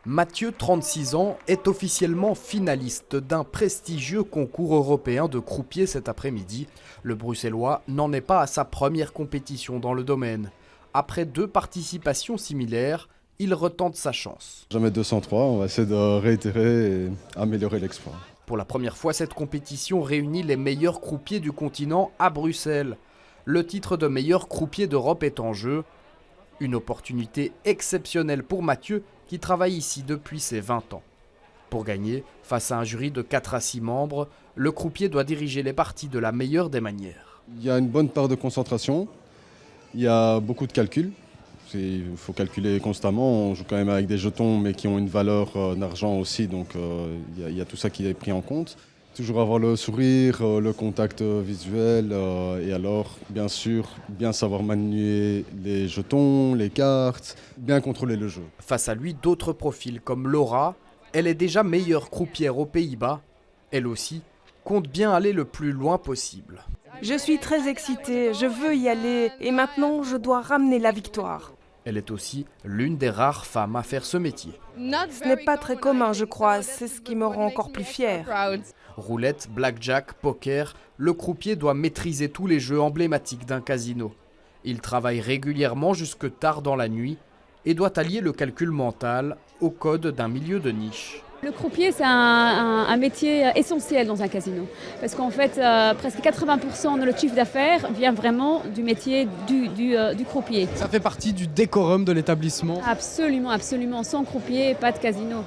Mathieu, 36 ans, est officiellement finaliste d'un prestigieux concours européen de croupier cet après-midi. Le Bruxellois n'en est pas à sa première compétition dans le domaine. Après 2 participations similaires, il retente sa chance. Jamais 203, on va essayer de réitérer et améliorer l'exploit. Pour la première fois, cette compétition réunit les meilleurs croupiers du continent à Bruxelles. Le titre de meilleur croupier d'Europe est en jeu. Une opportunité exceptionnelle pour Mathieu qui travaille ici depuis ses 20 ans. Pour gagner, face à un jury de 4 à 6 membres, le croupier doit diriger les parties de la meilleure des manières. Il y a une bonne part de concentration, il y a beaucoup de calculs. Il faut calculer constamment, on joue quand même avec des jetons mais qui ont une valeur d'argent aussi, donc il y a tout ça qui est pris en compte. Toujours avoir le sourire, le contact visuel et alors, bien sûr, bien savoir manier les jetons, les cartes, bien contrôler le jeu. Face à lui, d'autres profils comme Laura, elle est déjà meilleure croupière aux Pays-Bas. Elle aussi compte bien aller le plus loin possible. Je suis très excitée, je veux y aller et maintenant je dois ramener la victoire. Elle est aussi l'une des rares femmes à faire ce métier. Ce n'est pas très commun, je crois, c'est ce qui me rend encore plus fière. Roulette, blackjack, poker, le croupier doit maîtriser tous les jeux emblématiques d'un casino. Il travaille régulièrement jusque tard dans la nuit et doit allier le calcul mental au code d'un milieu de niche. Le croupier, c'est un métier essentiel dans un casino. Parce qu'en fait, presque 80% de notre chiffre d'affaires vient vraiment du métier du croupier. Ça fait partie du décorum de l'établissement. Absolument, absolument. Sans croupier, pas de casino.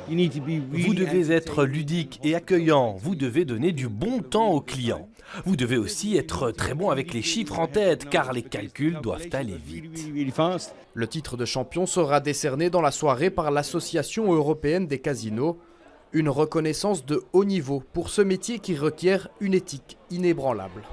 Vous devez être ludique et accueillant. Vous devez donner du bon temps aux clients. Vous devez aussi être très bon avec les chiffres en tête, car les calculs doivent aller vite. Le titre de champion sera décerné dans la soirée par l'Association européenne des casinos. Une reconnaissance de haut niveau pour ce métier qui requiert une éthique inébranlable.